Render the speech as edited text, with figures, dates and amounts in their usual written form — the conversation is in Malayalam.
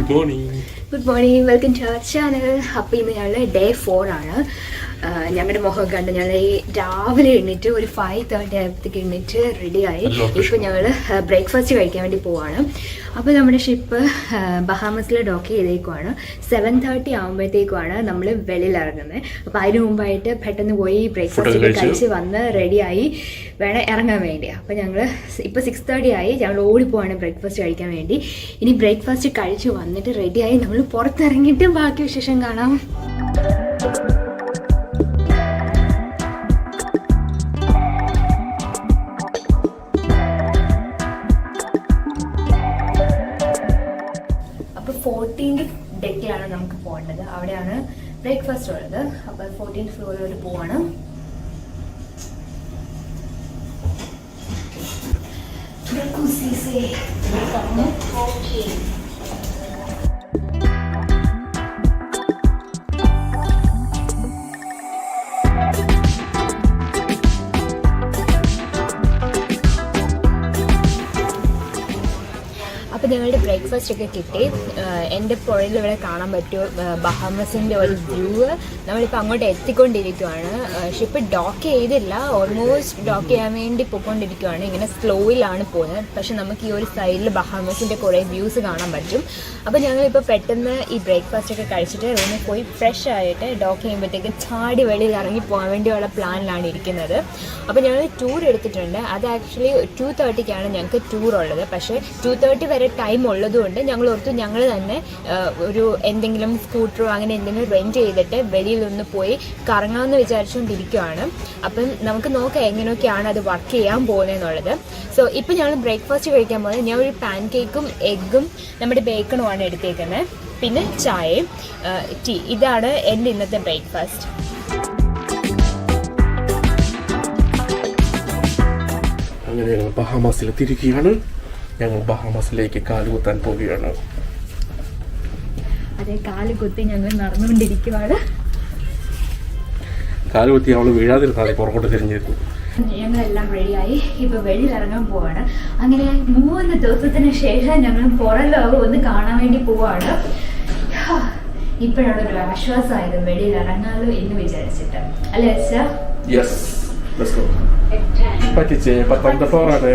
Good morning. Good morning. Welcome to our channel. അപ്പോൾ ഇന്ന് ഞങ്ങൾ ഡേ 4 ആണ്. ഞങ്ങളുടെ മുഖം കണ്ട് ഞങ്ങൾ ഈ രാവിലെ എണ്ണിട്ട് ഒരു 5:30 ആയപ്പോഴത്തേക്ക് എണ്ണിട്ട് റെഡിയായി. ഇപ്പോൾ ഞങ്ങൾ ബ്രേക്ക്ഫാസ്റ്റ് കഴിക്കാൻ വേണ്ടി പോവാണ്. അപ്പോൾ നമ്മുടെ ഷിപ്പ് ബഹാമസിൽ ഡോക്ക് ചെയ്തേക്കുവാണ്. 7:30 ആകുമ്പോഴത്തേക്കുമാണ് നമ്മൾ വെളിയിൽ ഇറങ്ങുന്നത്. അപ്പോൾ അതിന് മുമ്പായിട്ട് പെട്ടെന്ന് പോയി ബ്രേക്ക്ഫാസ്റ്റ് കഴിച്ച് വന്ന് റെഡിയായി വേണം ഇറങ്ങാൻ വേണ്ടി. അപ്പോൾ ഞങ്ങൾ ഇപ്പോൾ 6:30 ആയി. ഞങ്ങൾ ഓടിപ്പോവാണ് ബ്രേക്ക്ഫാസ്റ്റ് കഴിക്കാൻ വേണ്ടി. ഇനി ബ്രേക്ക്ഫാസ്റ്റ് കഴിച്ച് വന്നിട്ട് റെഡിയായി നമ്മൾ പുറത്തിറങ്ങിയിട്ട് ബാക്കി വിശേഷം കാണാം. അപ്പോൾ 14th ഡെക്കിലാണ് നമുക്ക് പോകേണ്ടത്. അവിടെയാണ് ബ്രേക്ക്ഫാസ്റ്റ് ഉള്ളത്. അപ്പോൾ 14th ഫ്ലോറിലോട്ട് പോവാണ്. അപ്പോൾ ഞങ്ങളുടെ ബ്രേക്ക്ഫാസ്റ്റ് ഒക്കെ കിട്ടി. എൻ്റെ പുഴയിൽ ഇവിടെ കാണാൻ പറ്റും ബഹാമസിൻ്റെ ഒരു വ്യൂ. നമ്മളിപ്പോൾ അങ്ങോട്ട് എത്തിക്കൊണ്ടിരിക്കുവാണ്. ഷിപ്പ് ഡോക്ക് ചെയ്തില്ല, ഓൾമോസ്റ്റ് ഡോക്ക് ചെയ്യാൻ വേണ്ടി പോയിക്കൊണ്ടിരിക്കുവാണ്. ഇങ്ങനെ സ്ലോയിലാണ് പോകുന്നത്. പക്ഷെ നമുക്ക് ഈ ഒരു സൈഡിൽ ബഹാമസിൻ്റെ കുറേ വ്യൂസ് കാണാൻ പറ്റും. അപ്പോൾ ഞങ്ങളിപ്പോൾ പെട്ടെന്ന് ഈ ബ്രേക്ക്ഫാസ്റ്റ് ഒക്കെ കഴിച്ചിട്ട് റൂമിൽ പോയി ഫ്രഷ് ആയിട്ട് ഡോക്ക് ചെയ്യുമ്പോഴത്തേക്ക് ചാടി വെളിയിൽ ഇറങ്ങി പോകാൻ വേണ്ടിയുള്ള പ്ലാനിലാണ് ഇരിക്കുന്നത്. അപ്പോൾ ഞങ്ങൾ ടൂർ എടുത്തിട്ടുണ്ട്. അത് ആക്ച്വലി 2:30 ഞങ്ങൾക്ക് ടൂർ ഉള്ളത്. പക്ഷേ 2:30 വരെ ടൈം ഉള്ളതുകൊണ്ട് ഞങ്ങൾ ഓർത്തു ഞങ്ങൾ തന്നെ ഒരു എന്തെങ്കിലും സ്കൂട്ടറോ അങ്ങനെ എന്തെങ്കിലും റെൻറ്റ് ചെയ്തിട്ട് വെളിയിലൊന്ന് പോയി കറങ്ങാമെന്ന് വിചാരിച്ചുകൊണ്ടിരിക്കുകയാണ്. അപ്പം നമുക്ക് നോക്കാം എങ്ങനെയൊക്കെയാണ് അത് വർക്ക് ചെയ്യാൻ പോകുന്നതെന്നുള്ളത്. സോ ഇപ്പം ഞങ്ങൾ ബ്രേക്ക്ഫാസ്റ്റ് കഴിക്കാൻ പോകുന്നത് ഞാൻ ഒരു പാൻ കേക്കും എഗ്ഗും നമ്മുടെ ബേക്കണുമാണ് എടുത്തേക്കുന്നത്. പിന്നെ ചായയും ടീ. ഇതാണ് എൻ്റെ ഇന്നത്തെ ബ്രേക്ക്ഫാസ്റ്റ്. അങ്ങനെ ഞങ്ങൾ ബഹാമാസിലെത്തിയിരിക്കുകയാണ്. ഞങ്ങൾ ബഹാമസിലേക്ക് കാലുകുത്താൻ പോവുകയാണ്. അതെ, കാലുകുത്തി ഞങ്ങൾ നടന്നുകൊണ്ടിരിക്കുകയാണ്. കാലുകുത്തി അവള് വീഴാതിരുന്നാൽ പുറകോട്ട് തിരിഞ്ഞിരുന്നു. ഞങ്ങളെല്ലാം റെഡിയായി. ഇപ്പോൾ വെളിയിൽ ഇറങ്ങാൻ പോവാണ്. അങ്ങനെ 3 ദിവസത്തിന് ശേഷം ഞങ്ങൾ പുറം ലോകം ഒന്ന് കാണാൻ വേണ്ടി പോവാണ്. ഇപ്പോഴാണ് ഒരു ആശ്വാസമായത് വെളിയിൽ ഇറങ്ങാലോ എന്ന് വിചാരിച്ചിട്ട്, അല്ലേ അച്ഛാ? പറ്റിച്ചേ 10th ഫ്ലോറാണ്.